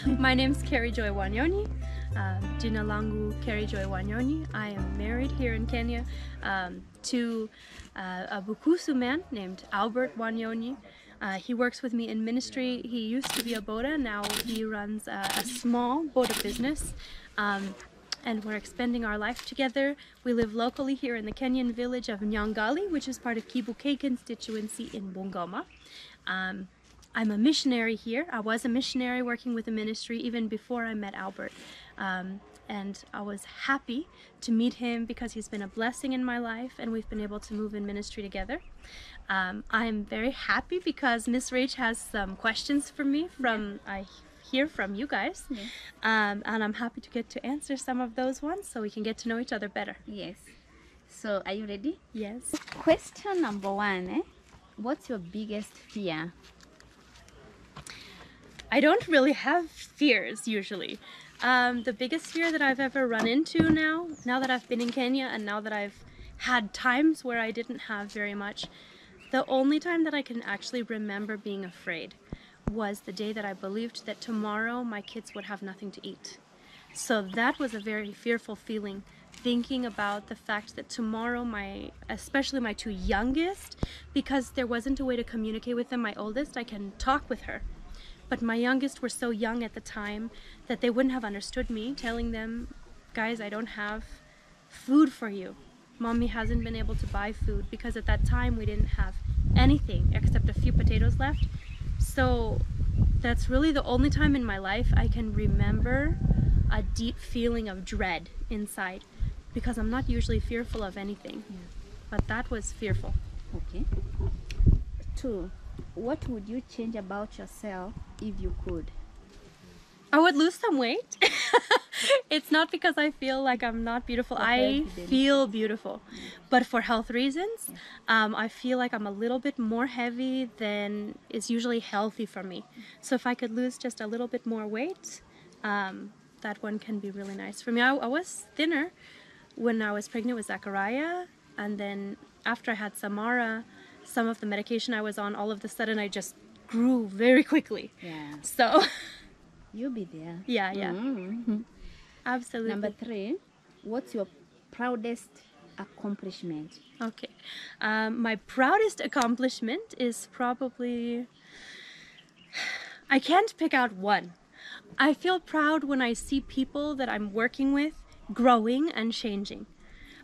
My name's Carrie Joy Wanyonyi. Jina langu Carrie Joy Wanyonyi. I am married here in Kenya to a Bukusu man named Albert Wanyonyi. He works with me in ministry. He used to be a Boda, now he runs a small Boda business. And we're expanding our life together. We live locally here in the Kenyan village of Nyangali, which is part of Kibuke constituency in Bungoma. I'm a missionary here. I was a missionary working with a ministry even before I met Albert. And I was happy to meet him because he's been a blessing in my life and we've been able to move in ministry together. I'm very happy because Miss Rach has some questions for me I hear from you guys. Yes. And I'm happy to get to answer some of those ones so we can get to know each other better. Yes. So, are you ready? Yes. Question number 1. What's your biggest fear? I don't really have fears usually. The biggest fear that I've ever run into now that I've been in Kenya and now that I've had times where I didn't have very much, the only time that I can actually remember being afraid was the day that I believed that tomorrow my kids would have nothing to eat. So that was a very fearful feeling, thinking about the fact that tomorrow especially my two youngest, because there wasn't a way to communicate with them, my oldest, I can talk with her. But my youngest were so young at the time that they wouldn't have understood me telling them, guys, I don't have food for you. Mommy hasn't been able to buy food because at that time we didn't have anything except a few potatoes left. So that's really the only time in my life I can remember a deep feeling of dread inside because I'm not usually fearful of anything. Yeah. But that was fearful. Okay. 2. What would you change about yourself if you could? I would lose some weight. It's not because I feel like I'm not beautiful. I feel beautiful. But for health reasons, I feel like I'm a little bit more heavy than is usually healthy for me. So if I could lose just a little bit more weight, that one can be really nice for me. I was thinner when I was pregnant with Zachariah, and then after I had Samara, some of the medication I was on, all of a sudden I just grew very quickly. Yeah. So You'll be there. yeah. Mm-hmm. Absolutely. Number 3. What's your proudest accomplishment? Okay. My proudest accomplishment is probably, I can't pick out one. I feel proud when I see people that I'm working with growing and changing.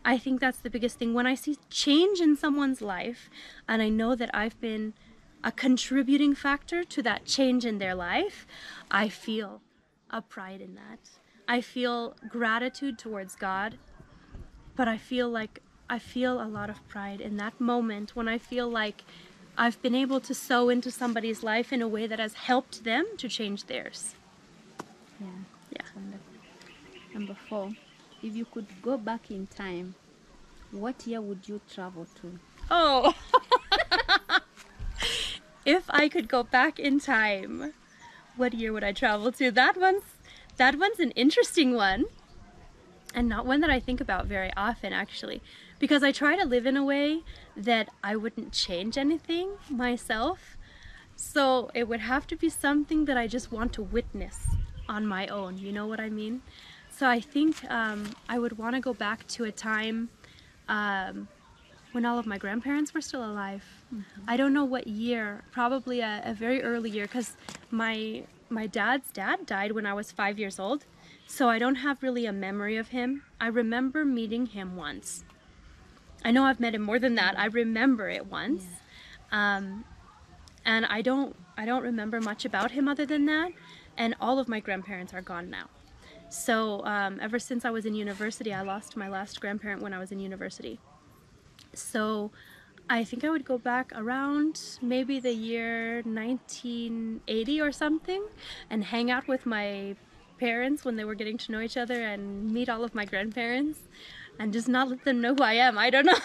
I think that's the biggest thing. When I see change in someone's life and I know that I've been a contributing factor to that change in their life, I feel a pride in that. I feel gratitude towards God, but I feel a lot of pride in that moment when I feel like I've been able to sow into somebody's life in a way that has helped them to change theirs. Yeah. Yeah. Wonderful. Number 4. If you could go back in time, what year would you travel to? Oh! If I could go back in time, what year would I travel to? That one's an interesting one, and not one that I think about very often actually, because I try to live in a way that I wouldn't change anything myself. So it would have to be something that I just want to witness on my own, you know what I mean? So I think I would want to go back to a time when all of my grandparents were still alive. Mm-hmm. I don't know what year, probably a very early year, because my dad's dad died when I was 5 years old, so I don't have really a memory of him. I remember meeting him once. I know I've met him more than that. I remember it once. Yeah. And I don't remember much about him other than that, and all of my grandparents are gone now. So ever since I was in university, I lost my last grandparent when I was in university. So I think I would go back around maybe the year 1980 or something and hang out with my parents when they were getting to know each other and meet all of my grandparents and just not let them know who I am. I don't know.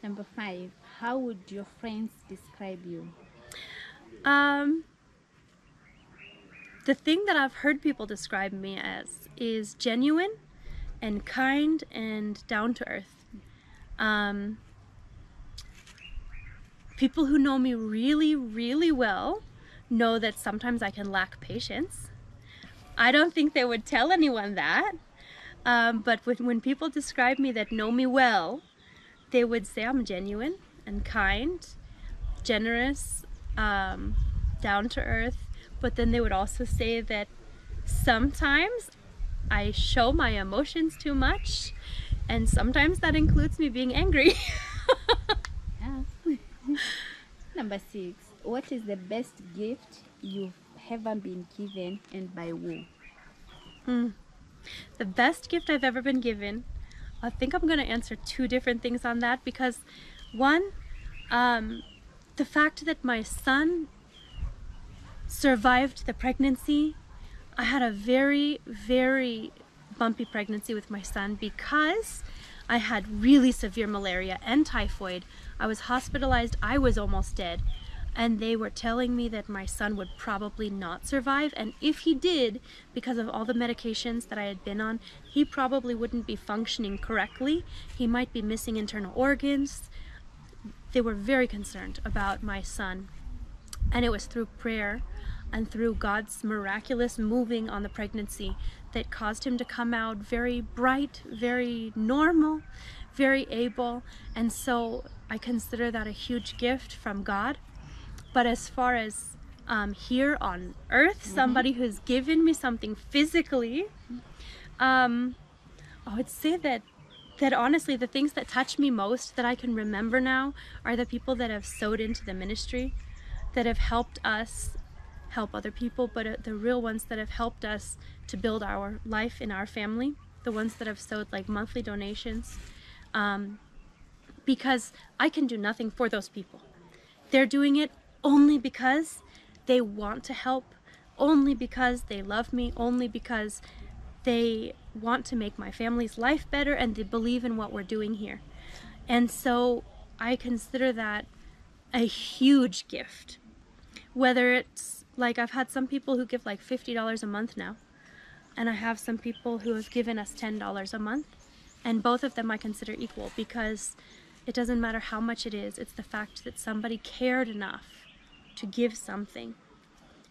Number 5. How would your friends describe you? The thing that I've heard people describe me as is genuine and kind and down to earth. People who know me really, really well know that sometimes I can lack patience. I don't think they would tell anyone that. But when people describe me that know me well, they would say I'm genuine and kind, generous, down to earth. But then they would also say that sometimes I show my emotions too much, and sometimes that includes me being angry. Yeah. Number 6. What is the best gift you've ever been given, and by who? The best gift I've ever been given, I think I'm going to answer 2 different things on that, because one, the fact that my son survived the pregnancy. I had a very, very bumpy pregnancy with my son because I had really severe malaria and typhoid. I was hospitalized, I was almost dead, and they were telling me that my son would probably not survive, and if he did, because of all the medications that I had been on, he probably wouldn't be functioning correctly. He might be missing internal organs. They were very concerned about my son, and it was through prayer and through God's miraculous moving on the pregnancy that caused him to come out very bright, very normal, very able. And so I consider that a huge gift from God. But as far as here on earth, somebody who's given me something physically, I would say that honestly, the things that touch me most that I can remember now are the people that have sowed into the ministry, that have helped us help other people, but the real ones that have helped us to build our life in our family, the ones that have sowed like monthly donations, because I can do nothing for those people. They're doing it only because they want to help, only because they love me, only because they want to make my family's life better, and they believe in what we're doing here. And so I consider that a huge gift. Whether it's like, I've had some people who give like $50 a month now, and I have some people who have given us $10 a month, and both of them I consider equal, because it doesn't matter how much it is, it's the fact that somebody cared enough to give something.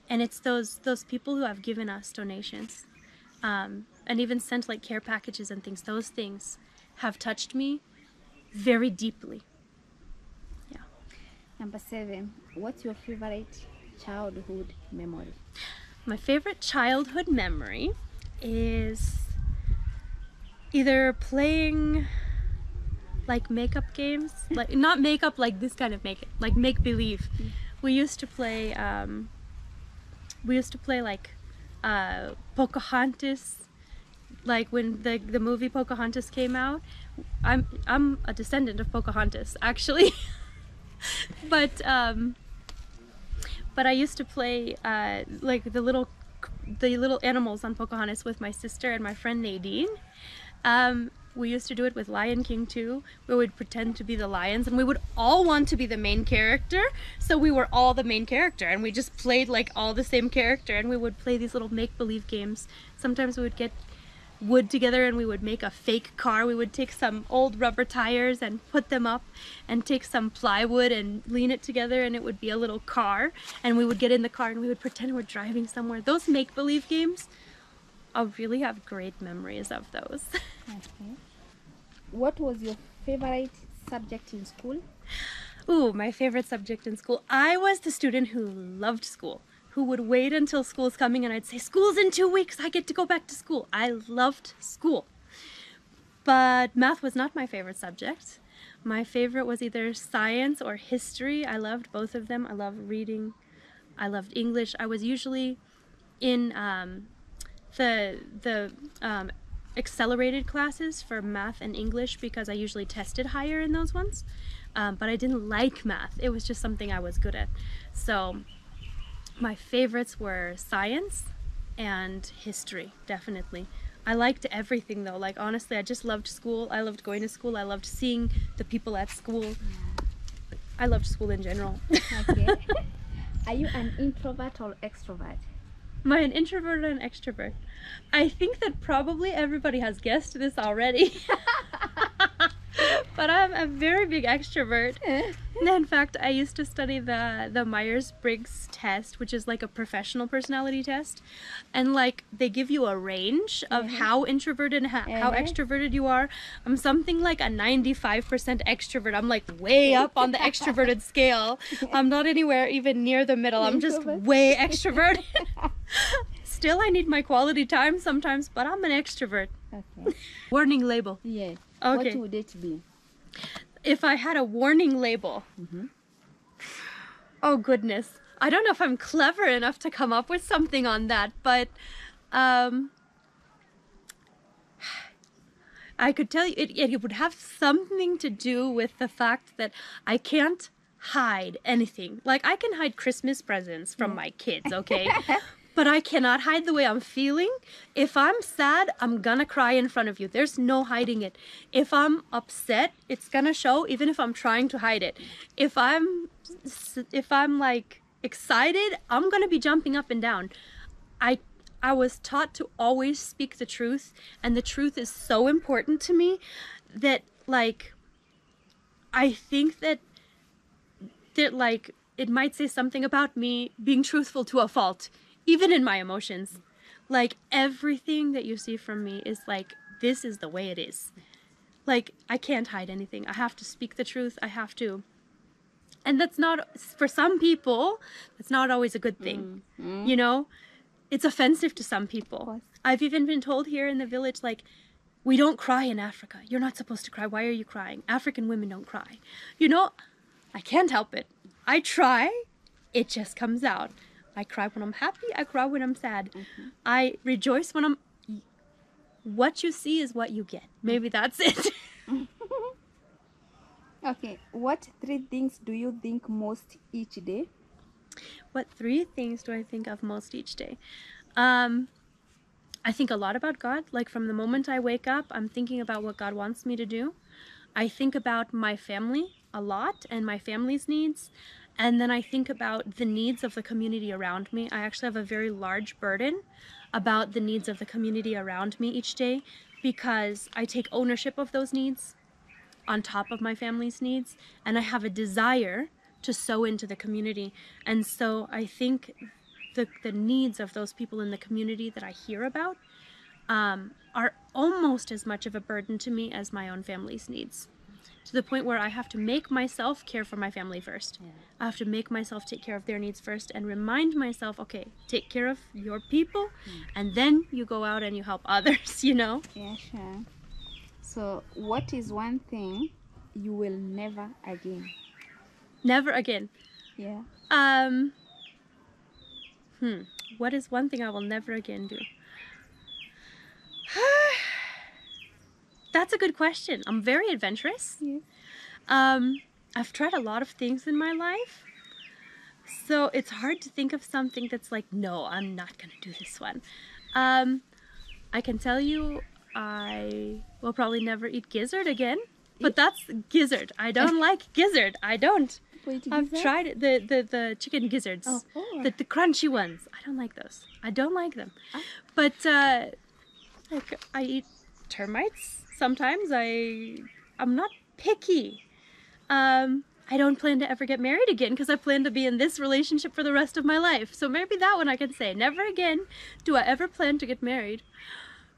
And it's those people who have given us donations, and even sent like care packages and things. Those things have touched me very deeply. Yeah. Number 7. What's your favorite childhood memory? My favorite childhood memory is either playing like makeup games, like not makeup like this kind of makeup, like make believe. We used to play like Pocahontas, like when the movie Pocahontas came out. I'm a descendant of Pocahontas, actually. But I used to play like the little animals on Pocahontas with my sister and my friend Nadine. We used to do it with Lion King too. We would pretend to be the lions, and we would all want to be the main character, so we were all the main character, and we just played like all the same character, and we would play these little make-believe games. Sometimes we would get wood together and we would make a fake car. We would take some old rubber tires and put them up, and take some plywood and lean it together, and it would be a little car, and we would get in the car and we would pretend we're driving somewhere. Those make-believe games, I really have great memories of those. Okay. What was your favorite subject in school? Ooh, my favorite subject in school. I was the student who loved school, who would wait until school's coming and I'd say, school's in 2 weeks, I get to go back to school. I loved school. But math was not my favorite subject. My favorite was either science or history. I loved both of them. I loved reading. I loved English. I was usually in the accelerated classes for math and English, because I usually tested higher in those ones. But I didn't like math. It was just something I was good at. So my favorites were science and history, definitely. I liked everything though. Like honestly, I just loved school. I loved going to school. I loved seeing the people at school. Yeah. I loved school in general. Okay. Are you an introvert or extrovert? Am I an introvert or an extrovert? I think that probably everybody has guessed this already. but I'm a very big extrovert. In fact, I used to study the Myers-Briggs test, which is like a professional personality test, and like they give you a range of how introverted and how extroverted you are. I'm something like a 95% extrovert. I'm like way up on the extroverted scale. I'm not anywhere even near the middle. I'm just way extroverted. Still, I need my quality time sometimes, but I'm an extrovert. Okay. Warning label. Yeah. Okay. What would it be? If I had a warning label, oh goodness, I don't know if I'm clever enough to come up with something on that, but I could tell you it would have something to do with the fact that I can't hide anything. Like, I can hide Christmas presents from my kids, okay? But I cannot hide the way I'm feeling. If I'm sad, I'm gonna cry in front of you. There's no hiding it. If I'm upset, it's gonna show even if I'm trying to hide it. If I'm like excited, I'm gonna be jumping up and down. I was taught to always speak the truth, and the truth is so important to me that like I think that like it might say something about me being truthful to a fault. Even in my emotions, like everything that you see from me is like, this is the way it is. Like, I can't hide anything. I have to speak the truth. I have to. And that's not, for some people, that's not always a good thing. You know, it's offensive to some people. I've even been told here in the village, like, we don't cry in Africa. You're not supposed to cry. Why are you crying? African women don't cry. You know, I can't help it. I try. It just comes out. I cry when I'm happy. I cry when I'm sad. I rejoice when I'm... What you see is what you get. Maybe that's it. Okay. What 3 things do you think most each day? What 3 things do I think of most each day? I think a lot about God. Like, from the moment I wake up, I'm thinking about what God wants me to do. I think about my family a lot and my family's needs. And then I think about the needs of the community around me. I actually have a very large burden about the needs of the community around me each day, because I take ownership of those needs on top of my family's needs, and I have a desire to sow into the community. And so I think the needs of those people in the community that I hear about are almost as much of a burden to me as my own family's needs. To the point where I have to make myself care for my family first. I have to make myself take care of their needs first and remind myself, okay, take care of your people, and then you go out and you help others, you know? Yeah, sure. So, what is one thing you will never again? Never again. Yeah. What is one thing I will never again do? That's a good question. I'm very adventurous. Yeah. I've tried a lot of things in my life, so it's hard to think of something that's like, no, I'm not gonna do this one. I can tell you I will probably never eat gizzard again, but that's gizzard. I don't like gizzard. I don't. I've tried it, the chicken gizzards, the crunchy ones. I don't like those. I don't like them. But like, I eat termites sometimes. I'm not picky. I don't plan to ever get married again because I plan to be in this relationship for the rest of my life. So maybe that one I can say. Never again do I ever plan to get married,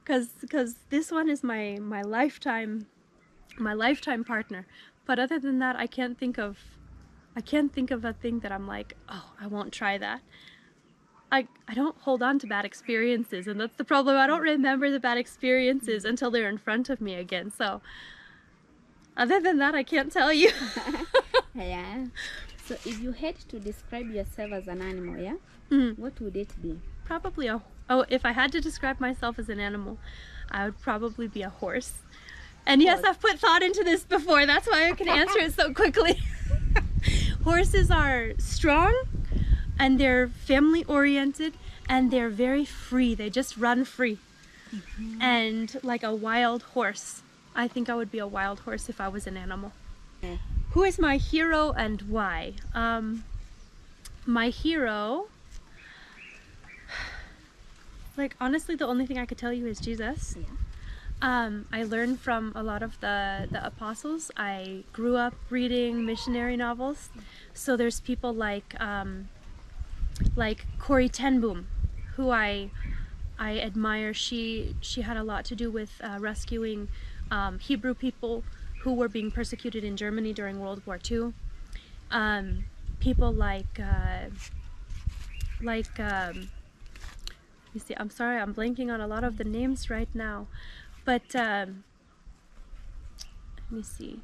because this one is my lifetime partner. But other than that, I can't think of a thing that I'm like, oh, I won't try that. I don't hold on to bad experiences, and that's the problem. I don't remember the bad experiences until they're in front of me again. So other than that, I can't tell you. Yeah. So if you had to describe yourself as an animal, yeah? What would it be? Probably if I had to describe myself as an animal, I would probably be a horse. And yes, I've put thought into this before. That's why I can answer it so quickly. Horses are strong, and they're family oriented, and they're very free. They just run free. And like a wild horse. I think I would be a wild horse if I was an animal. Yeah. Who is my hero and why? My hero, like, honestly, the only thing I could tell you is Jesus. I learned from a lot of the apostles. I grew up reading missionary novels, so there's people like Corrie ten Boom, who I admire. She had a lot to do with rescuing Hebrew people who were being persecuted in Germany during World War II. People like you see, I'm sorry, I'm blanking on a lot of the names right now, but let me see.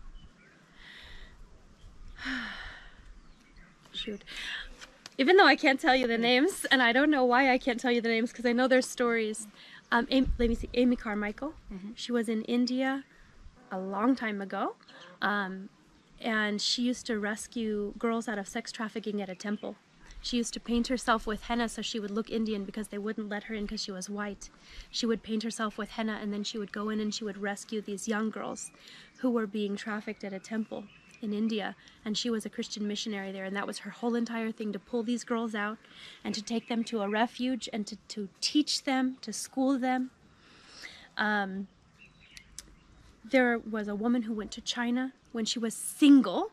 Shoot. Even though I can't tell you the names, and I don't know why I can't tell you the names because I know their stories. Let me see, Amy Carmichael. She was in India a long time ago, and she used to rescue girls out of sex trafficking at a temple. She used to paint herself with henna so she would look Indian because they wouldn't let her in because she was white. She would paint herself with henna and then she would go in and she would rescue these young girls who were being trafficked at a temple in India. And she was a Christian missionary there, and that was her whole entire thing, to pull these girls out and to take them to a refuge and to teach them, to school them. There was a woman who went to China when she was single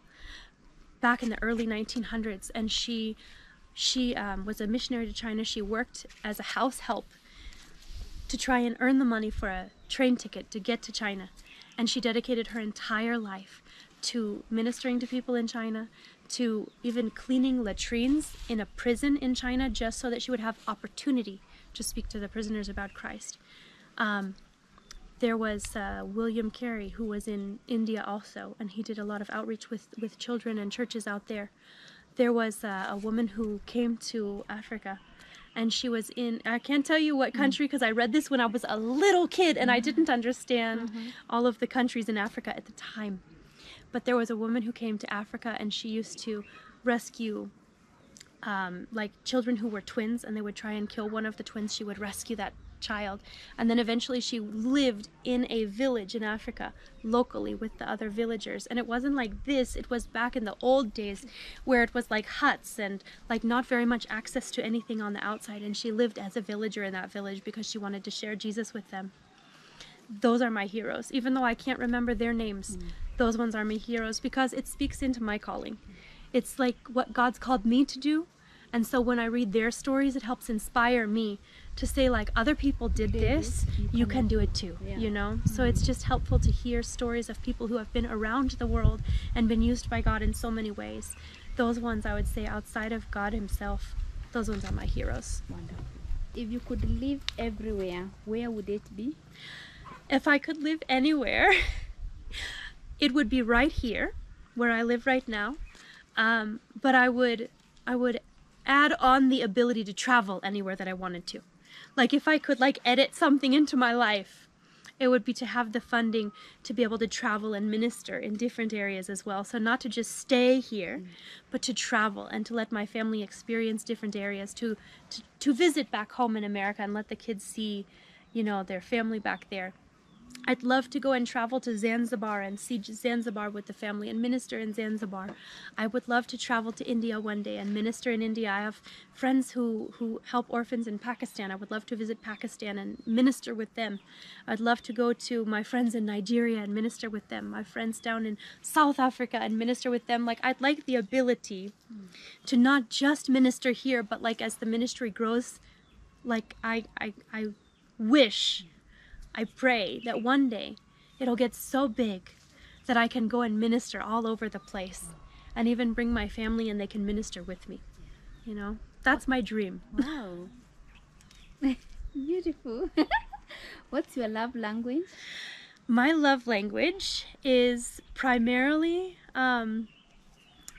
back in the early 1900s, and she was a missionary to China. She worked as a house help to try and earn the money for a train ticket to get to China. And she dedicated her entire life to ministering to people in China, to even cleaning latrines in a prison in China just so that she would have opportunity to speak to the prisoners about Christ. There was William Carey, who was in India also, and he did a lot of outreach with children and churches out there. There was a woman who came to Africa, and she was in, I can't tell you what country because I read this when I was a little kid and I didn't understand all of the countries in Africa at the time. But there was a woman who came to Africa, and she used to rescue like children who were twins, and they would try and kill one of the twins. She would rescue that child, and then eventually she lived in a village in Africa locally with the other villagers. And it wasn't like this, it was back in the old days where it was like huts and like not very much access to anything on the outside, and she lived as a villager in that village because she wanted to share Jesus with them. Those are my heroes. Even though I can't remember their names, those ones are my heroes because it speaks into my calling. It's like what God's called me to do. And so when I read their stories, it helps inspire me to say, like, other people did this, you can do it too, you know? So it's just helpful to hear stories of people who have been around the world and been used by God in so many ways. Those ones, I would say, outside of God himself, those ones are my heroes. Wonderful. If you could live everywhere, where would it be? If I could live anywhere, it would be right here, where I live right now. But I would add on the ability to travel anywhere that I wanted to. Like if I could like edit something into my life, it would be to have the funding to be able to travel and minister in different areas as well. So not to just stay here, but to travel and to let my family experience different areas, to visit back home in America and let the kids see, you know, their family back there. I'd love to go and travel to Zanzibar and see Zanzibar with the family and minister in Zanzibar. I would love to travel to India one day and minister in India. I have friends who help orphans in Pakistan. I would love to visit Pakistan and minister with them. I'd love to go to my friends in Nigeria and minister with them. My friends down in South Africa and minister with them. Like, I'd like the ability to not just minister here, but like as the ministry grows, like I wish, I pray that one day it'll get so big that I can go and minister all over the place and even bring my family and they can minister with me. You know, that's my dream. Wow. Beautiful. What's your love language? My love language is primarily,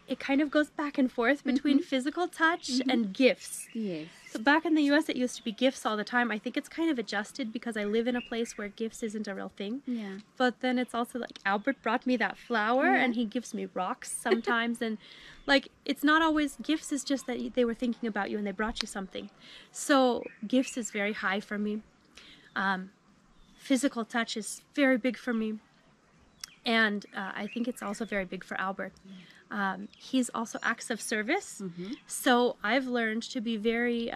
it kind of goes back and forth between physical touch and gifts. Yes. So back in the US, it used to be gifts all the time. I think it's kind of adjusted because I live in a place where gifts isn't a real thing. Yeah. But then it's also like Albert brought me that flower and he gives me rocks sometimes. And like, it's not always gifts, is just that they were thinking about you and they brought you something. So gifts is very high for me. Physical touch is very big for me. And I think it's also very big for Albert. He's also acts of service. So I've learned to be very,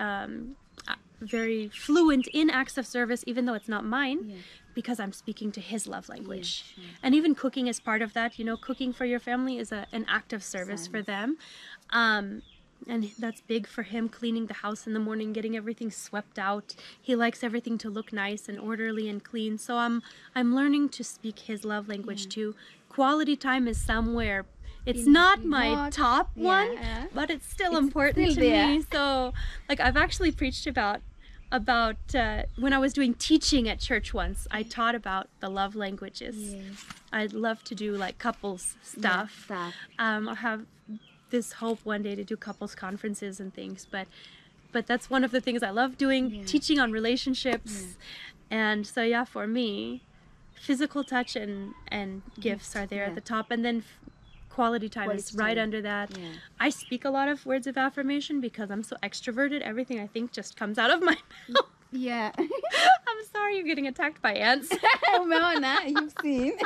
very fluent in acts of service, even though it's not mine, because I'm speaking to his love language. Yeah, sure. And even cooking is part of that. You know, cooking for your family is an act of service for them. And that's big for him, cleaning the house in the morning, getting everything swept out. He likes everything to look nice and orderly and clean. So I'm learning to speak his love language too. Quality time is somewhere. It's not my top one, but it's still important still to there. me. So like I've actually preached about when I was doing teaching at church once, I taught about the love languages. Yes. I'd love to do like couples stuff. Yeah, I have this hope one day to do couples conferences and things, but that's one of the things I love doing, teaching on relationships. And so yeah, for me, physical touch and gifts are there at the top, and then quality time is right under that. I speak a lot of words of affirmation because I'm so extroverted. Everything I think just comes out of my mouth. Yeah. I'm sorry, you're getting attacked by ants. Umeona, you've seen.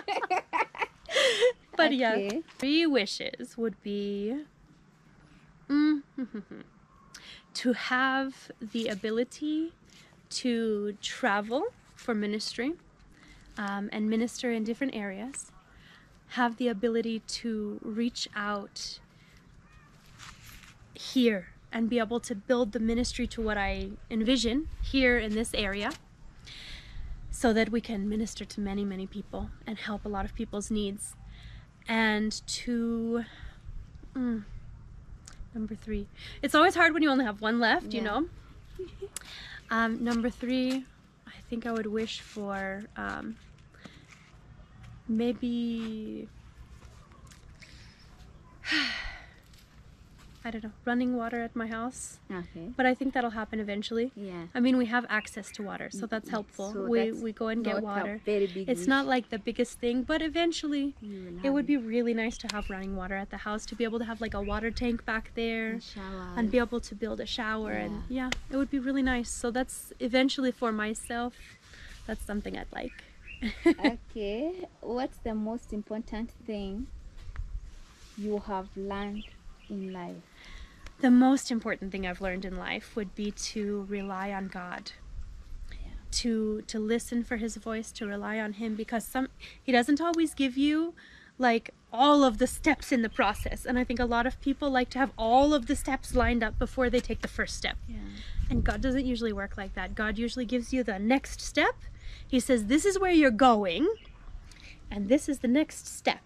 But yeah, Okay. 3 wishes would be to have the ability to travel for ministry and minister in different areas, have the ability to reach out here and be able to build the ministry to what I envision here in this area, so that we can minister to many, many people and help a lot of people's needs. And to number 3, it's always hard when you only have one left, you know. Number 3, I think I would wish for maybe I don't know, running water at my house. Okay. But I think that'll happen eventually. Yeah. I mean, we have access to water, so that's helpful. So we that's go and get not a water. very big It's wish. not like the biggest thing, but eventually You will it have would be really nice to have running water at the house, to be able to have like a water tank back there a shower. and be able to build a shower. And yeah, it would be really nice. So that's eventually for myself, that's something I'd like. Okay. What's the most important thing you have learned in life? The most important thing I've learned in life would be to rely on God. To listen for his voice, to rely on him, because he doesn't always give you like all of the steps in the process. And I think a lot of people like to have all of the steps lined up before they take the first step. And God doesn't usually work like that. God usually gives you the next step. He says, this is where you're going, and this is the next step.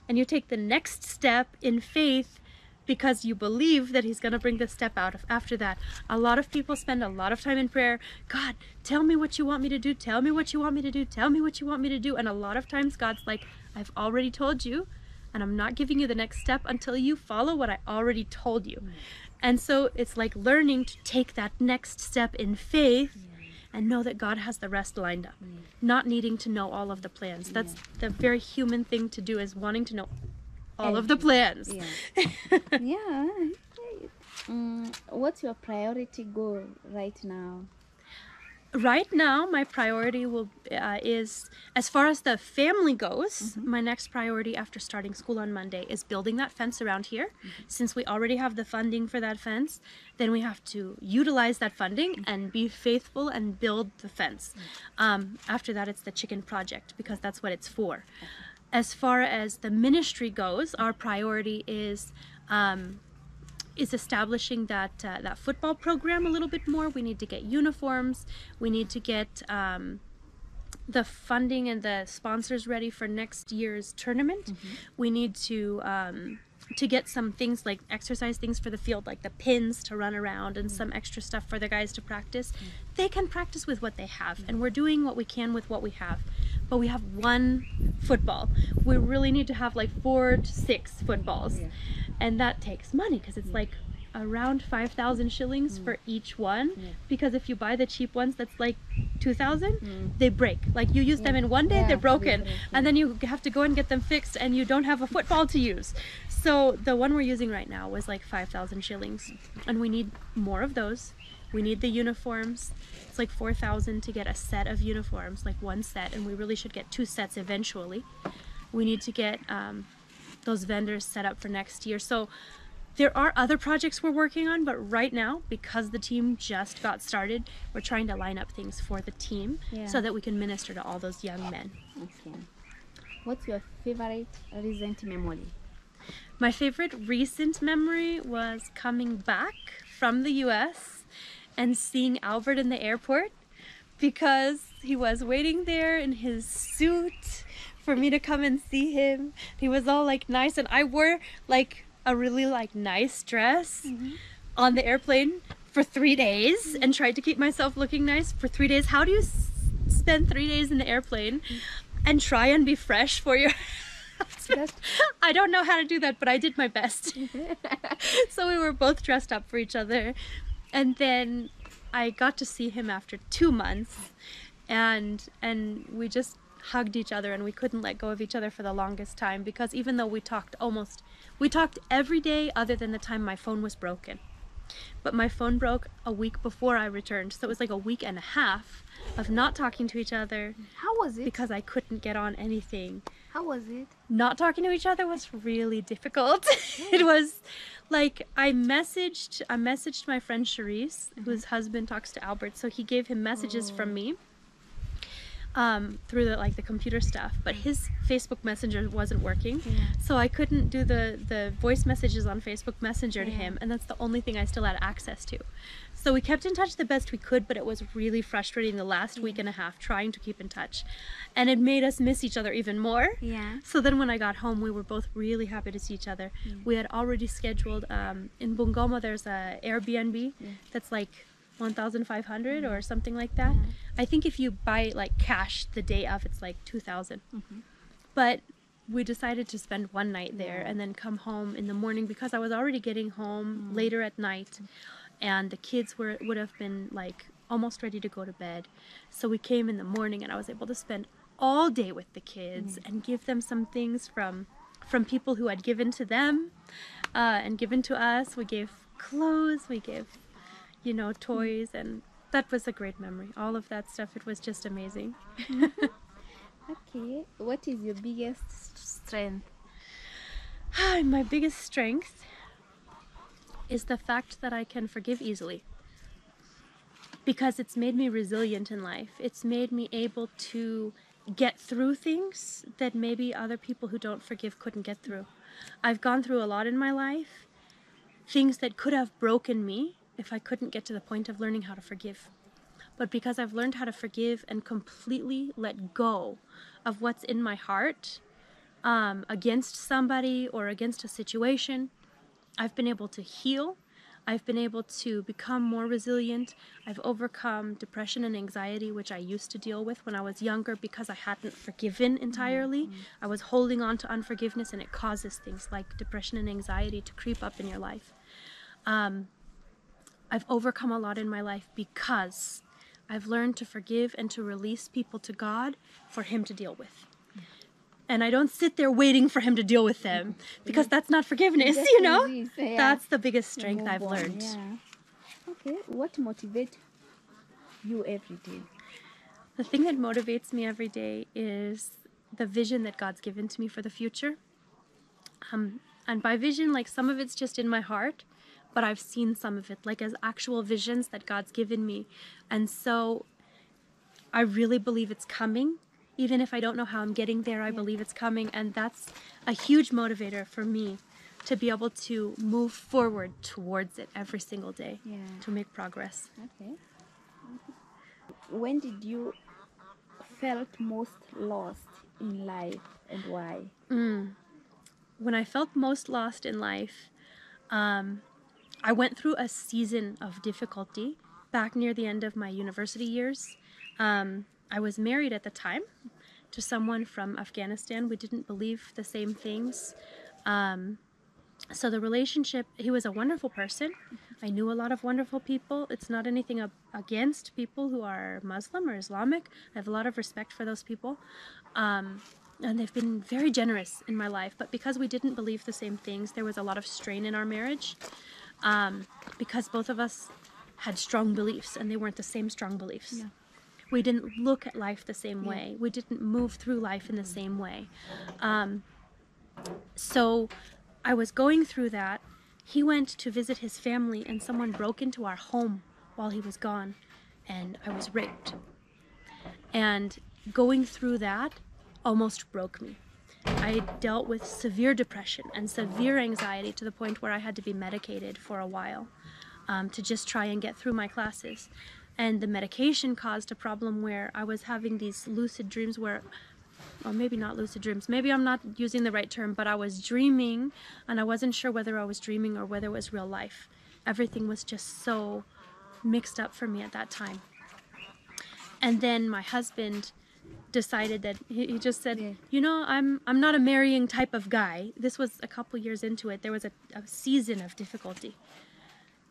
And you take the next step in faith, because you believe that he's going to bring the step out of after that. A lot of people spend a lot of time in prayer. God, tell me what you want me to do. Tell me what you want me to do. Tell me what you want me to do. And a lot of times God's like, I've already told you, and I'm not giving you the next step until you follow what I already told you. And so it's like learning to take that next step in faith and know that God has the rest lined up. Not needing to know all of the plans. That's the very human thing to do, is wanting to know all of the plans. Yeah. What's your priority goal right now? Right now, my priority is, as far as the family goes, my next priority after starting school on Monday is building that fence around here. Since we already have the funding for that fence, then we have to utilize that funding and be faithful and build the fence. After that, it's the chicken project, because that's what it's for. As far as the ministry goes, our priority is establishing that football program a little bit more. We need to get uniforms. We need to get the funding and the sponsors ready for next year's tournament. We need to get some things like exercise things for the field, like the pins to run around, and some extra stuff for the guys to practice. They can practice with what they have, and we're doing what we can with what we have. But we have one football. We really need to have like 4 to 6 footballs. And that takes money, because it's like around 5,000 shillings for each one. Because if you buy the cheap ones, that's like 2,000, they break. Like you use them in one day, they're broken. And then you have to go and get them fixed, and you don't have a football to use. So the one we're using right now was like 5,000 shillings. And we need more of those. We need the uniforms. It's like 4,000 to get a set of uniforms, like one set, and we really should get 2 sets eventually. We need to get those vendors set up for next year. So There are other projects we're working on, but right now, because the team just got started, we're trying to line up things for the team so that we can minister to all those young men. Okay. What's your favorite recent memory? My favorite recent memory was coming back from the US and seeing Albert in the airport, because he was waiting there in his suit for me to come and see him. He was all like nice, and I wore like a really like nice dress on the airplane for 3 days and tried to keep myself looking nice for 3 days. How do you spend 3 days in the airplane and try and be fresh for your I don't know how to do that, but I did my best. So we were both dressed up for each other, and then I got to see him after 2 months, and we just hugged each other, and we couldn't let go of each other for the longest time, because even though we talked every day other than the time my phone was broken. But my phone broke a week before I returned, so it was like a week and a half of not talking to each other. How was it? Because I couldn't get on anything. How was it? Not talking to each other was really difficult. It was like I messaged my friend Charisse, whose husband talks to Albert, so he gave him messages from me through the computer stuff, but his Facebook Messenger wasn't working, so I couldn't do the voice messages on Facebook Messenger to him, and that's the only thing I still had access to. So we kept in touch the best we could, but it was really frustrating the last week and a half trying to keep in touch, and it made us miss each other even more. So then when I got home, we were both really happy to see each other. We had already scheduled in Bungoma, there's a Airbnb that's like 1,500 or something like that. I think if you buy like cash the day of, it's like 2,000. But we decided to spend one night there and then come home in the morning, because I was already getting home later at night, and the kids would have been like almost ready to go to bed. So we came in the morning, and I was able to spend all day with the kids and give them some things from people who had given to them and given to us. We gave clothes, we gave toys, and that was a great memory. All of that stuff, it was just amazing. Okay, what is your biggest strength? My biggest strength is the fact that I can forgive easily, because it's made me resilient in life. It's made me able to get through things that maybe other people who don't forgive couldn't get through. I've gone through a lot in my life, things that could have broken me if I couldn't get to the point of learning how to forgive. But because I've learned how to forgive and completely let go of what's in my heart against somebody or against a situation, I've been able to heal. I've been able to become more resilient. I've overcome depression and anxiety, which I used to deal with when I was younger, because I hadn't forgiven entirely. I was holding on to unforgiveness, and it causes things like depression and anxiety to creep up in your life. I've overcome a lot in my life because I've learned to forgive and to release people to God for Him to deal with. And I don't sit there waiting for Him to deal with them, because that's not forgiveness, That's the biggest strength I've learned. Okay, what motivates you every day? The thing that motivates me every day is the vision that God's given to me for the future. And by vision, like, some of it's just in my heart, but I've seen some of it like as actual visions that God's given me. And so I really believe it's coming. Even if I don't know how I'm getting there, I believe it's coming. And that's a huge motivator for me, to be able to move forward towards it every single day, to make progress. Okay. When did you felt most lost in life, and why? When I felt most lost in life, I went through a season of difficulty back near the end of my university years. I was married at the time to someone from Afghanistan. We didn't believe the same things. So the relationship, he was a wonderful person. I knew a lot of wonderful people. It's not anything against people who are Muslim or Islamic. I have a lot of respect for those people. And they've been very generous in my life. But because we didn't believe the same things, there was a lot of strain in our marriage. Because both of us had strong beliefs, and they weren't the same strong beliefs. We didn't look at life the same way. We didn't move through life in the same way. So I was going through that. He went to visit his family and someone broke into our home while he was gone, and I was raped. And going through that almost broke me. I dealt with severe depression and severe anxiety to the point where I had to be medicated for a while to just try and get through my classes. And the medication caused a problem where I was having these lucid dreams where, or maybe not lucid dreams, maybe I'm not using the right term, but I was dreaming and I wasn't sure whether I was dreaming or whether it was real life. Everything was just so mixed up for me at that time. And then my husband decided that he just said, Yeah. you know, I'm not a marrying type of guy. This was a couple years into it. There was a season of difficulty.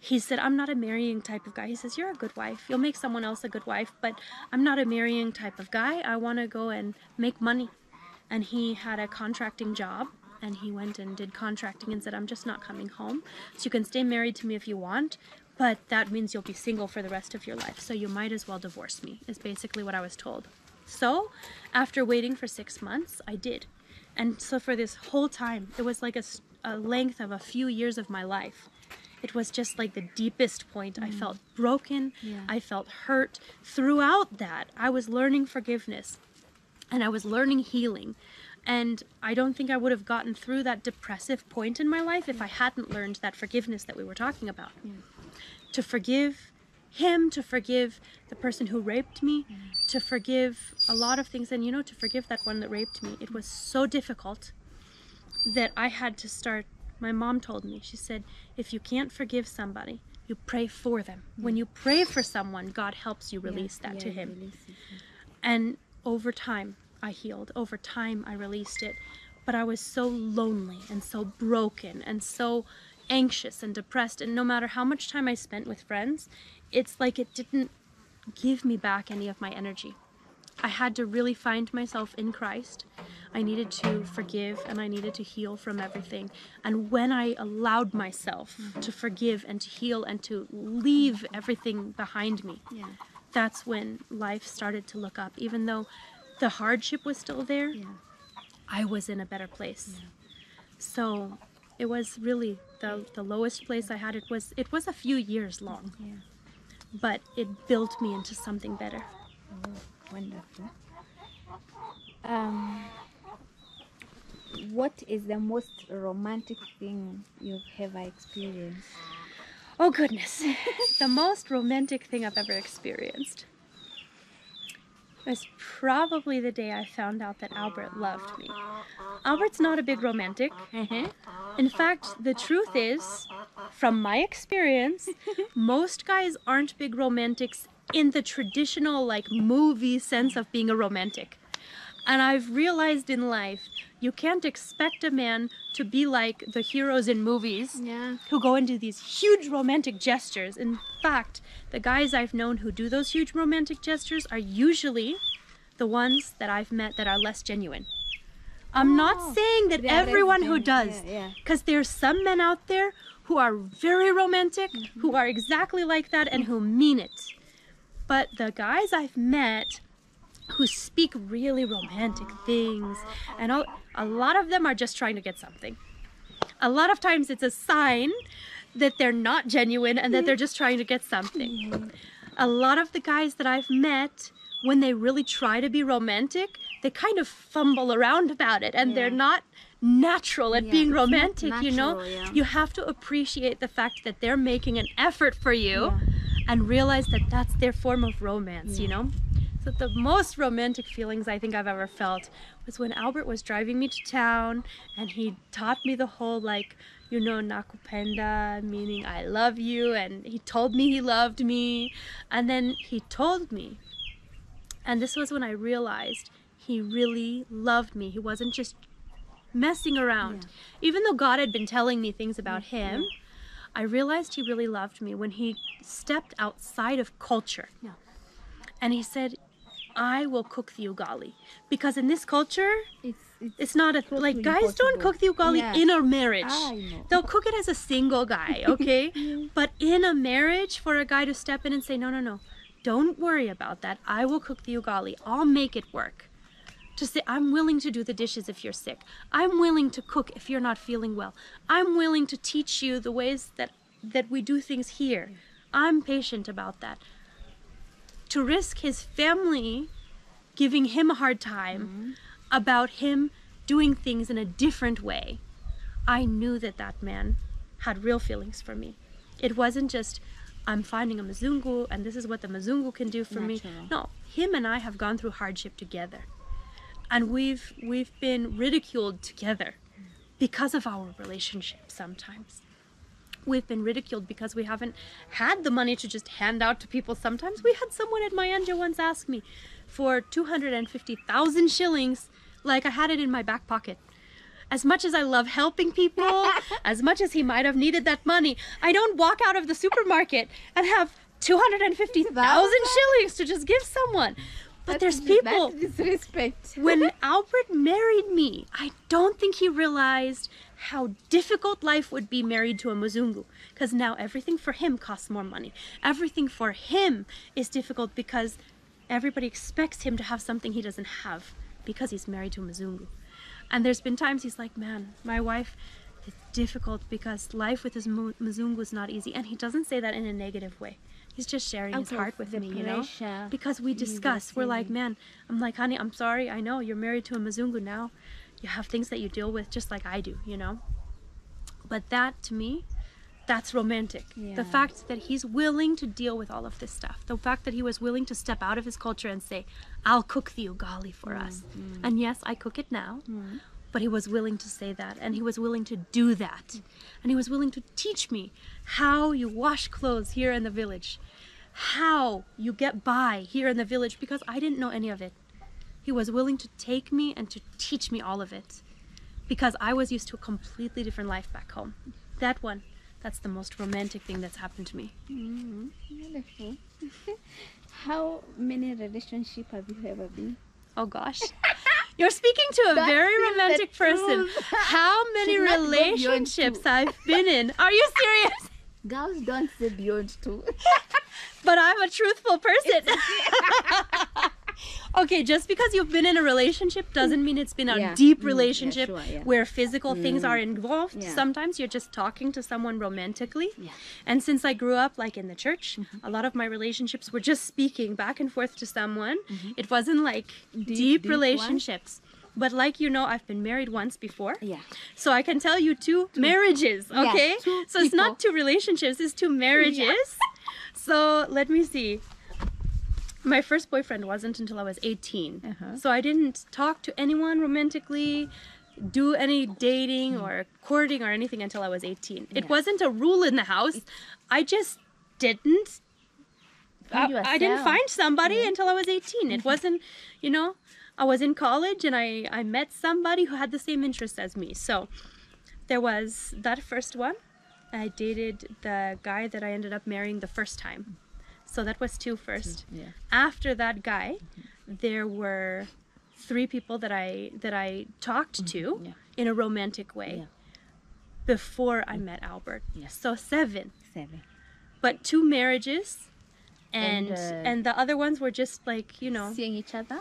He said, I'm not a marrying type of guy. He says, you're a good wife. You'll make someone else a good wife, but I'm not a marrying type of guy. I want to go and make money. And he had a contracting job, and he went and did contracting and said, I'm just not coming home. So you can stay married to me if you want, but that means you'll be single for the rest of your life. So you might as well divorce me, is basically what I was told. So after waiting for 6 months, I did. And so for this whole time, it was like a length of a few years of my life. It was just like the deepest point. I felt broken. Yeah. I felt hurt. Throughout that, I was learning forgiveness and I was learning healing. And I don't think I would have gotten through that depressive point in my life if I hadn't learned that forgiveness that we were talking about. Yeah. To forgive him, to forgive the person who raped me, to forgive a lot of things. And, you know, to forgive that one that raped me, it was so difficult that I had to start. My mom told me, she said, if you can't forgive somebody, you pray for them. When you pray for someone, God helps you release that to him. Release it, yeah. And over time, I healed. Over time, I released it. But I was so lonely and so broken and so anxious and depressed. And no matter how much time I spent with friends, it's like it didn't give me back any of my energy. I had to really find myself in Christ. I needed to forgive and I needed to heal from everything. And when I allowed myself to forgive and to heal and to leave everything behind me, Yeah. that's when life started to look up. Even though the hardship was still there, Yeah. I was in a better place. So it was really the lowest place I had. It was a few years long, Yeah. but it built me into something better. Oh, wonderful. What is the most romantic thing you've ever experienced? Oh goodness, the most romantic thing I've ever experienced was probably the day I found out that Albert loved me. Albert's not a big romantic. In fact, the truth is, from my experience, most guys aren't big romantics in the traditional like movie sense of being a romantic. And I've realized in life, you can't expect a man to be like the heroes in movies Yeah. who go and do these huge romantic gestures. In fact, the guys I've known who do those huge romantic gestures are usually the ones that I've met that are less genuine. I'm not saying that They are less everyone who genuine, does, yeah. because there's some men out there who are very romantic, who are exactly like that and who mean it. But the guys I've met who speak really romantic things, and a lot of them are just trying to get something. A lot of times it's a sign that they're not genuine and that they're just trying to get something. A lot of the guys that I've met, when they really try to be romantic, they kind of fumble around about it and they're not natural at Yeah, being it's not romantic, you know? natural, yeah. You have to appreciate the fact that they're making an effort for you Yeah. and realize that that's their form of romance, you know? So the most romantic feelings I think I've ever felt was when Albert was driving me to town and he taught me the whole like, you know, nakupenda, meaning I love you, and he told me he loved me, and then he told me, and this was when I realized he really loved me. He wasn't just messing around. Even though God had been telling me things about him, I realized he really loved me when he stepped outside of culture. Yeah. And he said, I will cook the ugali. Because in this culture, it's not a, totally like, guys don't impossible. cook the ugali Yeah. in a marriage. I know. They'll cook it as a single guy, okay? But in a marriage, for a guy to step in and say, no, no, no, don't worry about that. I will cook the ugali. I'll make it work. to say, I'm willing to do the dishes if you're sick. I'm willing to cook if you're not feeling well. I'm willing to teach you the ways that we do things here. I'm patient about that. To risk his family giving him a hard time about him doing things in a different way, I knew that that man had real feelings for me. It wasn't just, I'm finding a Mzungu and this is what the Mzungu can do for me. No, him and I have gone through hardship together. And we've been ridiculed together because of our relationship sometimes. We've been ridiculed because we haven't had the money to just hand out to people sometimes. We had someone at Mayanja once ask me for 250,000 shillings, like I had it in my back pocket. As much as I love helping people, as much as he might have needed that money, I don't walk out of the supermarket and have 250,000 shillings to just give someone. But there's people. That's disrespect. When Albert married me, I don't think he realized how difficult life would be married to a Mzungu. Because now everything for him costs more money. Everything for him is difficult because everybody expects him to have something he doesn't have because he's married to a Mzungu. And there's been times he's like, man, my wife, it's difficult because life with his Mzungu is not easy. And he doesn't say that in a negative way. He's just sharing his heart with me, you know? Because we discuss. We're like, man, I'm like, honey, I'm sorry. I know you're married to a Mzungu now. You have things that you deal with just like I do, you know? But that, to me, that's romantic. Yeah. The fact that he's willing to deal with all of this stuff. The fact that he was willing to step out of his culture and say, I'll cook the ugali for us. And yes, I cook it now. But he was willing to say that, and he was willing to do that. And he was willing to teach me how you wash clothes here in the village, how you get by here in the village, because I didn't know any of it. He was willing to take me and to teach me all of it, because I was used to a completely different life back home. That one, that's the most romantic thing that's happened to me. Wonderful. How many relationships have you ever been? Oh gosh. You're speaking to a very romantic person. How many relationships I've been in. Are you serious? Girls don't say beyond two. But I'm a truthful person. Okay, just because you've been in a relationship doesn't mean it's been a deep relationship where physical things are involved. Sometimes you're just talking to someone romantically. And since I grew up like in the church, a lot of my relationships were just speaking back and forth to someone. It wasn't like deep relationships. But like you know, I've been married once before. So I can tell you two marriages, okay? So it's not two relationships, it's two marriages. So let me see. My first boyfriend wasn't until I was 18. So I didn't talk to anyone romantically, do any dating or courting or anything until I was 18. It wasn't a rule in the house. I just didn't. I didn't find somebody until I was 18. It wasn't, you know, I was in college and I met somebody who had the same interests as me. So there was that first one. I dated the guy that I ended up marrying the first time. So that was two first. After that guy, there were 3 people that I talked to in a romantic way before I met Albert. So 7. But 2 marriages, and the other ones were just like, you know, seeing each other.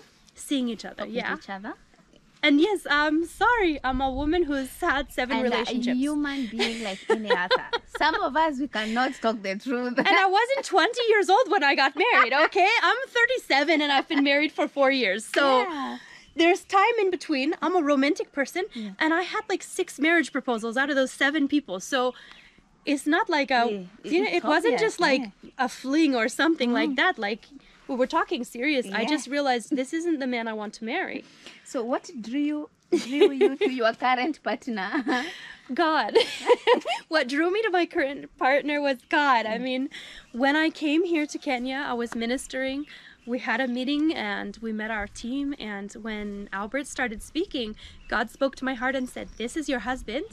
And yes, I'm sorry, I'm a woman who's had 7 relationships. A human being like any other. Some of us, we cannot talk the truth. And I wasn't 20 years old when I got married, okay? I'm 37 and I've been married for 4 years. So there's time in between. I'm a romantic person and I had like 6 marriage proposals out of those 7 people. So it's not like a, you know, it wasn't just like a fling or something like that. Like, we were talking serious. I just realized this isn't the man I want to marry. So what drew you to your current partner? God. What drew me to my current partner was God. I mean, when I came here to Kenya, I was ministering. We had a meeting and we met our team. And when Albert started speaking, God spoke to my heart and said, this is your husband.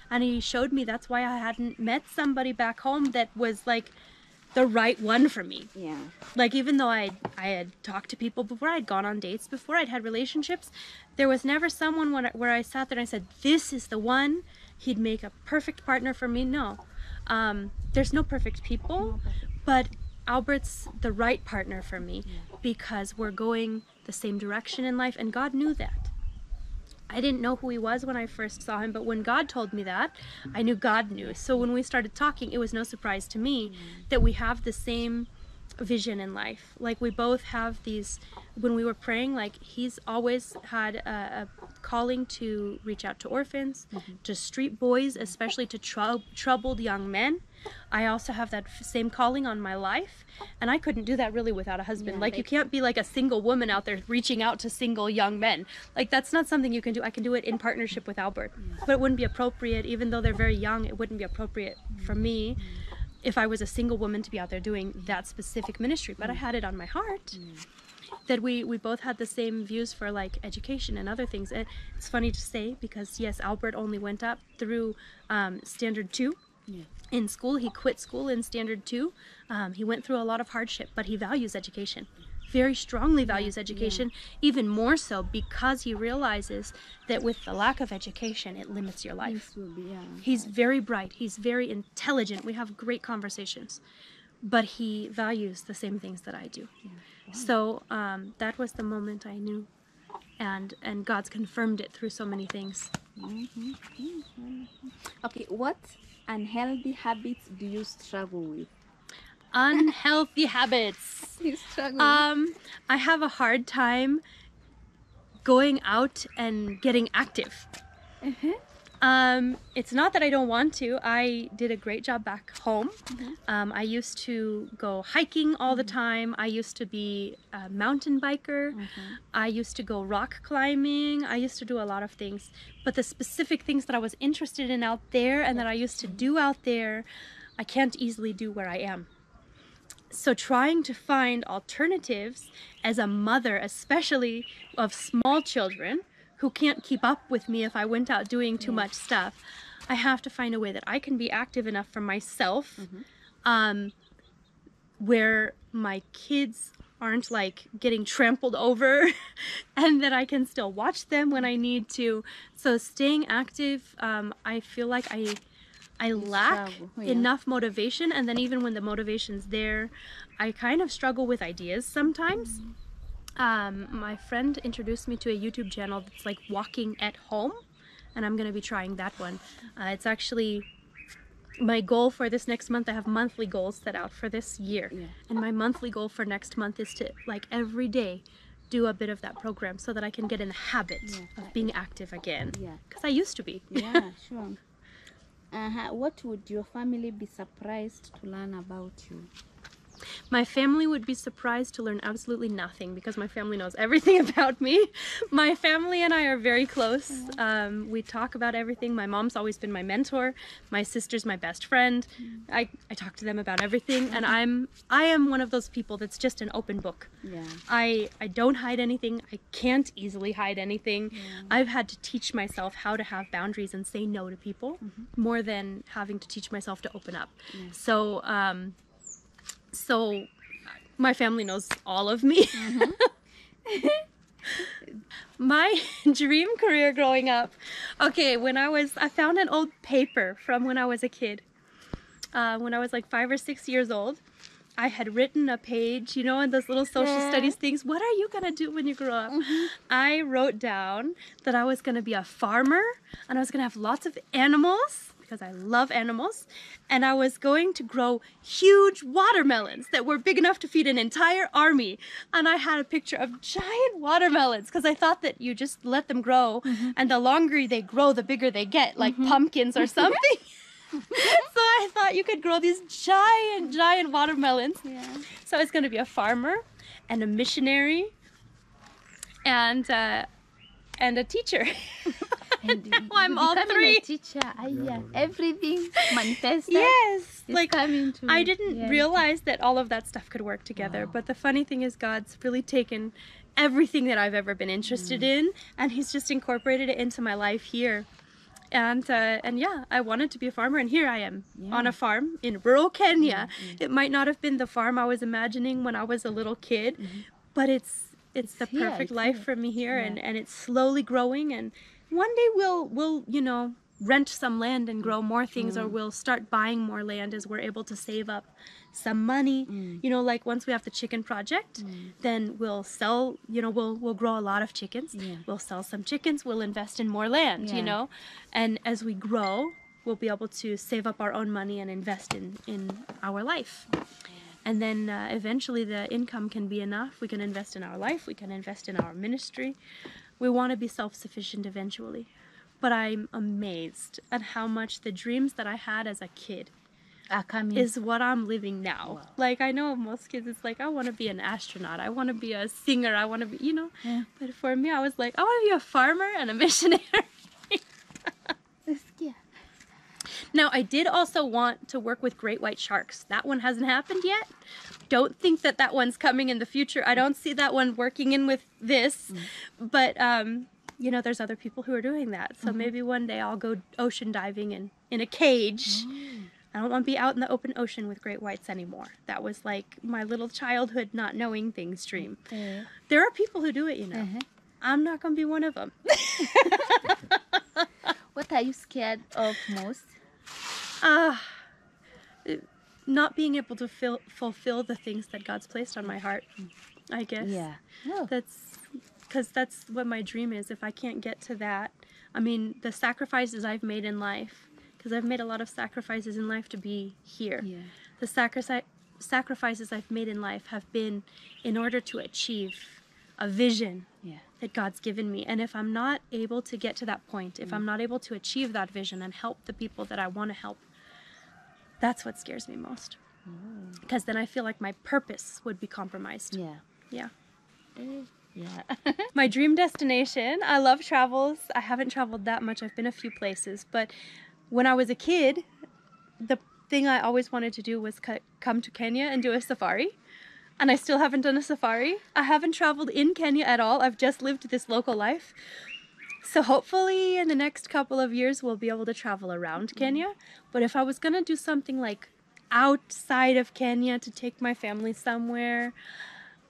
And he showed me that's why I hadn't met somebody back home that was like the right one for me. Like, even though I had talked to people before, I'd gone on dates before, I'd had relationships, there was never someone where I sat there and I said, this is the one, he'd make a perfect partner for me. No. There's no perfect people, but Albert's the right partner for me because we're going the same direction in life, and God knew that. I didn't know who he was when I first saw him, but when God told me that, I knew God knew. So when we started talking, it was no surprise to me that we have the same vision in life. Like, we both have these, when we were praying, like, he's always had a calling to reach out to orphans, to street boys, especially to troubled young men. I also have that same calling on my life, and I couldn't do that really without a husband. Like, you can't be like a single woman out there reaching out to single young men. Like, that's not something you can do. I can do it in partnership with Albert, but it wouldn't be appropriate, even though they're very young, it wouldn't be appropriate for me if I was a single woman to be out there doing that specific ministry. But I had it on my heart that we both had the same views for, like, education and other things. It's funny to say because, yes, Albert only went up through Standard 2 in school. He quit school in Standard 2. He went through a lot of hardship, but he values education. Very strongly values education, even more so because he realizes that with the lack of education, it limits your life. He's very bright. He's very intelligent. We have great conversations, but he values the same things that I do. So that was the moment I knew, and God's confirmed it through so many things. Okay, what unhealthy habits do you struggle with? Unhealthy habits. You struggle. I have a hard time going out and getting active. It's not that I don't want to. I did a great job back home. I used to go hiking all the time. I used to be a mountain biker. I used to go rock climbing. I used to do a lot of things. But the specific things that I was interested in out there and that I used to do out there, I can't easily do where I am. So trying to find alternatives as a mother, especially of small children who can't keep up with me if I went out doing too much stuff, I have to find a way that I can be active enough for myself, where my kids aren't like getting trampled over and that I can still watch them when I need to. So staying active, I feel like I lack enough motivation, and then even when the motivation's there, I kind of struggle with ideas sometimes. My friend introduced me to a YouTube channel that's like walking at home, and I'm going to be trying that one. It's actually my goal for this next month. I have monthly goals set out for this year, and my monthly goal for next month is to, like, every day do a bit of that program so that I can get in the habit of being active again, because I used to be. Sure. What would your family be surprised to learn about you? My family would be surprised to learn absolutely nothing because my family knows everything about me. My family and I are very close. We talk about everything. My mom's always been my mentor. My sister's my best friend. I talk to them about everything, and I am one of those people that's just an open book. I don't hide anything. I can't easily hide anything. I've had to teach myself how to have boundaries and say no to people more than having to teach myself to open up. So my family knows all of me. My dream career growing up. Okay, I found an old paper from when I was a kid. When I was like 5 or 6 years old, I had written a page, you know, in those little social studies things. What are you gonna do when you grow up? I wrote down that I was gonna be a farmer, and I was gonna have lots of animals, because I love animals, and I was going to grow huge watermelons that were big enough to feed an entire army. And I had a picture of giant watermelons because I thought that you just let them grow, and the longer they grow, the bigger they get, like pumpkins or something. So I thought you could grow these giant watermelons. So I was going to be a farmer and a missionary and a teacher. And now I'm all three. A teacher, everything manifested. Yes, like coming to, I didn't realize that all of that stuff could work together. But the funny thing is, God's really taken everything that I've ever been interested in, and He's just incorporated it into my life here. And yeah, I wanted to be a farmer, and here I am on a farm in rural Kenya. It might not have been the farm I was imagining when I was a little kid, but it's the perfect life for me here, and it's slowly growing, and one day we'll you know, rent some land and grow more things, or we'll start buying more land as we're able to save up some money. You know, like once we have the chicken project, then we'll sell, you know, we'll grow a lot of chickens. Yeah. We'll sell some chickens, we'll invest in more land, Yeah. you know. And as we grow, we'll be able to save up our own money and invest in our life. And then eventually the income can be enough. We can invest in our life, we can invest in our ministry. We want to be self-sufficient eventually. But I'm amazed at how much the dreams that I had as a kid Are coming. is what I'm living now. Wow. Like, I know most kids, it's like, I want to be an astronaut, I want to be a singer, I want to be, you know. Yeah. But for me, I was like, I want to be a farmer and a missionary. Yeah. Now, I did also want to work with great white sharks. That one hasn't happened yet. Don't think that that one's coming in the future. I don't see that one working in with this. But, you know, there's other people who are doing that. So maybe one day I'll go ocean diving in a cage. I don't want to be out in the open ocean with great whites anymore. That was like my little childhood not knowing things dream. Yeah. There are people who do it, you know. I'm not going to be one of them. What are you scared of most? Not being able to fulfill the things that God's placed on my heart, I guess. Yeah. Oh. That's because that's what my dream is. If I can't get to that, I mean, the sacrifices I've made in life, because I've made a lot of sacrifices in life to be here. Yeah. The sacrifices I've made in life have been in order to achieve a vision Yeah. that God's given me. And if I'm not able to get to that point, if I'm not able to achieve that vision and help the people that I want to help, that's what scares me most. Because then I feel like my purpose would be compromised. Yeah. Yeah. Yeah. My dream destination, I love travels. I haven't traveled that much. I've been a few places. But when I was a kid, the thing I always wanted to do was come to Kenya and do a safari. And I still haven't done a safari. I haven't traveled in Kenya at all. I've just lived this local life. So hopefully in the next couple of years, we'll be able to travel around Kenya. But if I was going to do something like outside of Kenya to take my family somewhere,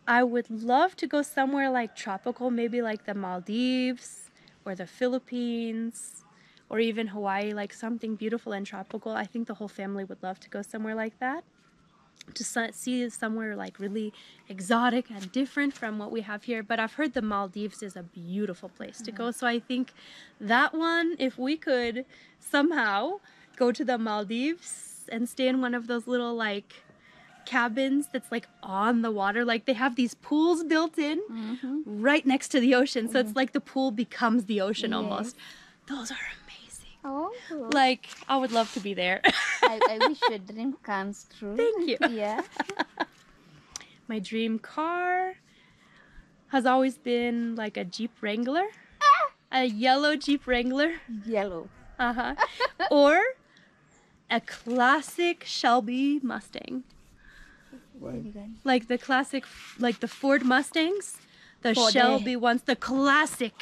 I would love to go somewhere like tropical, maybe like the Maldives or the Philippines or even Hawaii, like something beautiful and tropical. I think the whole family would love to go somewhere like that, to see somewhere like really exotic and different from what we have here. But I've heard the Maldives is a beautiful place to go. So I think that one, if we could somehow go to the Maldives and stay in one of those little like cabins that's like on the water, like they have these pools built in right next to the ocean. So it's like the pool becomes the ocean almost. Those are amazing. Oh. Like, I would love to be there. I wish your dream comes true. Thank you. Yeah. My dream car has always been like a Jeep Wrangler. A yellow Jeep Wrangler. Yellow. Or a classic Shelby Mustang. Like the classic, like the Ford Mustangs. The Ford. Shelby ones, the classic.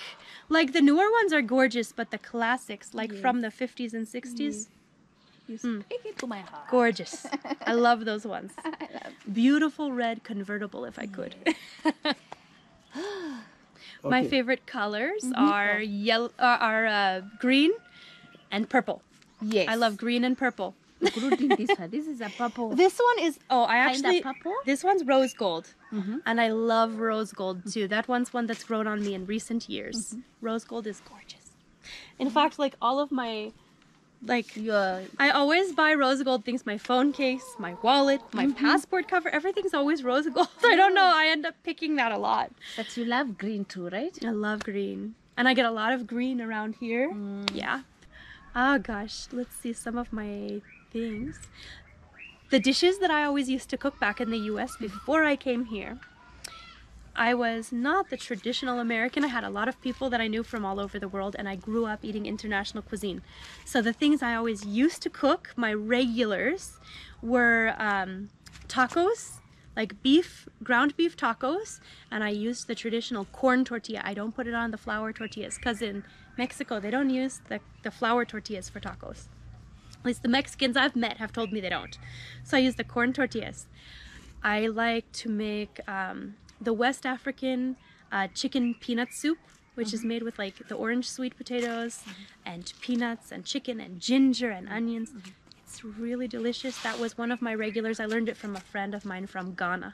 Like the newer ones are gorgeous, but the classics, like from the 50s and 60s, You speak it to my heart. gorgeous. I love those ones. Beautiful red convertible, if I could. My favorite colors are yellow, green and purple. Yes. I love green and purple. Including this one. This is a purple. This one is, Kinda purple? this one's rose gold. And I love rose gold too. That one's one that's grown on me in recent years. Rose gold is gorgeous. In fact, like all of my, like, Your I always buy rose gold things. My phone case, my wallet, my passport cover, everything's always rose gold. I don't know, I end up picking that a lot. but you love green too, right? I love green. And I get a lot of green around here. Yeah. Oh gosh, let's see some of my things. The dishes that I always used to cook back in the US before I came here, I was not the traditional American. I had a lot of people that I knew from all over the world, and I grew up eating international cuisine. So the things I always used to cook, my regulars, were tacos, like ground beef tacos, and I used the traditional corn tortilla. I don't put it on the flour tortillas, because in Mexico they don't use the flour tortillas for tacos. At least the Mexicans I've met have told me they don't. So I use the corn tortillas. I like to make the West African chicken peanut soup which is made with like the orange sweet potatoes and peanuts and chicken and ginger and onions. It's really delicious. That was one of my regulars. I learned it from a friend of mine from Ghana.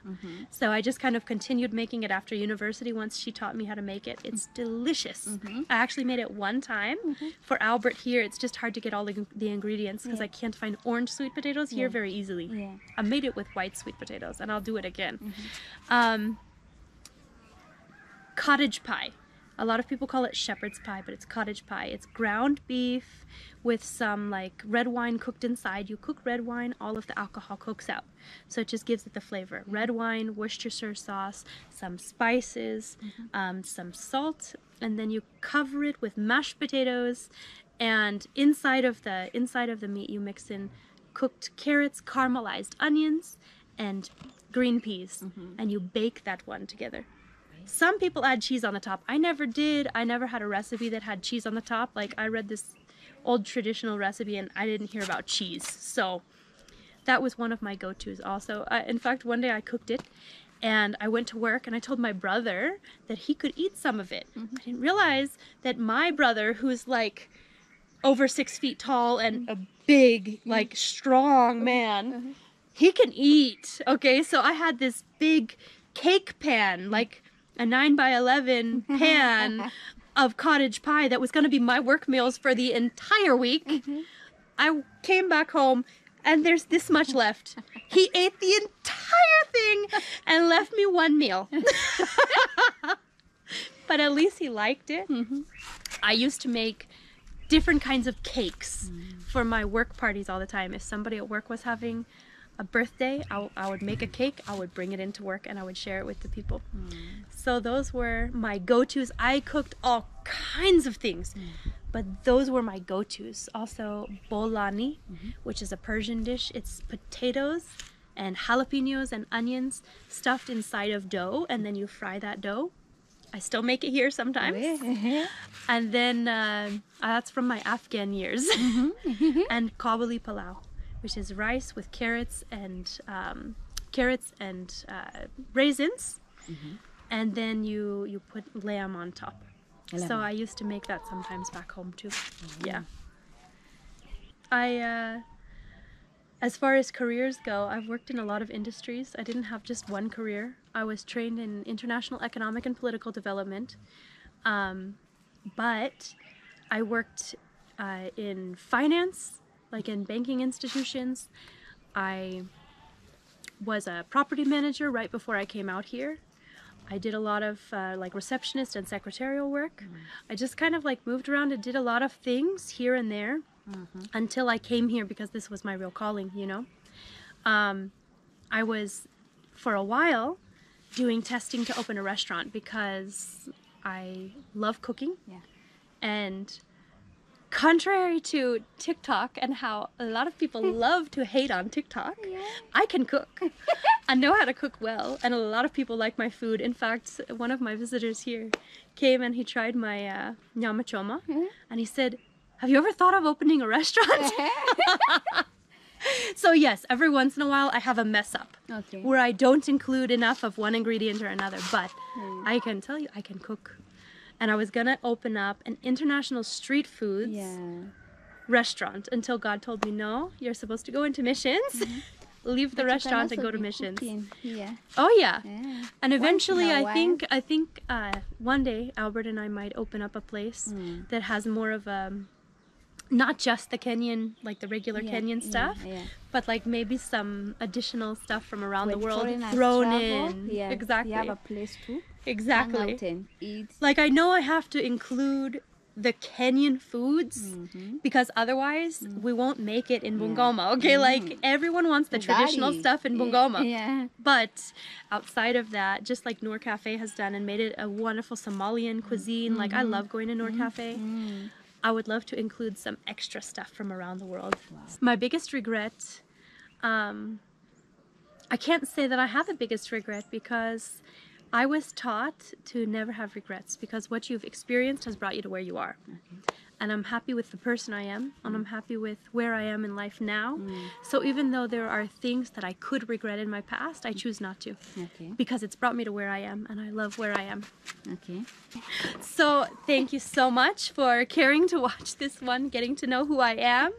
So I just kind of continued making it after university once she taught me how to make it. It's delicious. I actually made it one time for Albert here. It's just hard to get all the ingredients because I can't find orange sweet potatoes here very easily. I made it with white sweet potatoes and I'll do it again. Cottage pie. A lot of people call it shepherd's pie, but it's cottage pie. It's ground beef with some like red wine cooked inside. You cook red wine, all of the alcohol cooks out. So it just gives it the flavor. Red wine, Worcestershire sauce, some spices, some salt, and then you cover it with mashed potatoes, and inside of the meat you mix in cooked carrots, caramelized onions, and green peas, and you bake that one together. Some people add cheese on the top. I never did. I never had a recipe that had cheese on the top. Like, I read this old traditional recipe and I didn't hear about cheese. So that was one of my go-tos also. In fact, one day I cooked it and I went to work and I told my brother that he could eat some of it. I didn't realize that my brother, who's like over 6 feet tall and a big, like strong man, he can eat. Okay, so I had this big cake pan, like a 9x11 pan of cottage pie that was going to be my work meals for the entire week. I came back home and there's this much left. He ate the entire thing and left me one meal. But at least he liked it. I used to make different kinds of cakes for my work parties all the time. If somebody at work was having a birthday, I would make a cake, I would bring it into work, and I would share it with the people. So those were my go-tos. I cooked all kinds of things, but those were my go-tos. Also, bolani, which is a Persian dish. It's potatoes and jalapenos and onions stuffed inside of dough, and then you fry that dough. I still make it here sometimes. And then that's from my Afghan years. And kabuli palau, which is rice with carrots and raisins, and then you put lamb on top. So I used to make that sometimes back home too. Yeah. As far as careers go, I've worked in a lot of industries. I didn't have just one career. I was trained in international economic and political development, but I worked in finance, like in banking institutions. I was a property manager right before I came out here. I did a lot of like receptionist and secretarial work. I just kind of like moved around and did a lot of things here and there until I came here because this was my real calling, you know. I was, for a while, doing testing to open a restaurant because I love cooking. And contrary to TikTok and how a lot of people love to hate on TikTok, I can cook. I know how to cook well, and a lot of people like my food. In fact, one of my visitors here came and he tried my nyama choma, and he said, "Have you ever thought of opening a restaurant?" So yes, every once in a while I have a mess up where I don't include enough of one ingredient or another, but I can tell you I can cook. And I was gonna open up an international street foods restaurant until God told me, no, you're supposed to go into missions. Leave the restaurant and go to missions. Oh yeah. And eventually I think one day Albert and I might open up a place that has more of a, not just the Kenyan, like the regular Kenyan stuff, but like maybe some additional stuff from around the world thrown in. Exactly. You have a place to exactly hang out and eat. Like I know I have to include the Kenyan foods because otherwise we won't make it in Bungoma. Okay, like everyone wants the traditional stuff in Bungoma. But outside of that, just like Noor Cafe has done and made it a wonderful Somalian cuisine. Like I love going to Noor Cafe. I would love to include some extra stuff from around the world. My biggest regret, I can't say that I have a biggest regret because I was taught to never have regrets because what you've experienced has brought you to where you are. and I'm happy with the person I am, and I'm happy with where I am in life now. So even though there are things that I could regret in my past, I choose not to, Okay. because it's brought me to where I am, and I love where I am. Okay. So thank you so much for caring to watch this one, getting to know who I am,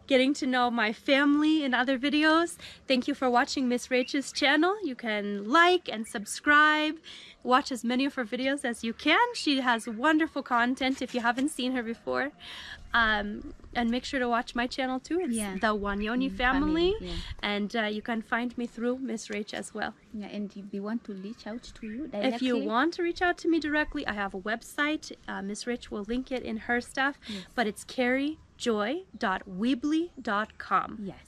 getting to know my family in other videos. Thank you for watching Miss Rachel's channel. You can like and subscribe, watch as many of her videos as you can. She has wonderful content if you haven't seen her before. And make sure to watch my channel too. It's the Wanyoni family. Yeah. And you can find me through Miss Rach as well. Yeah, and if they want to reach out to you directly, If you want to reach out to me directly, I have a website. Miss Rach will link it in her stuff, but it's carriejoy.weebly.com. yes.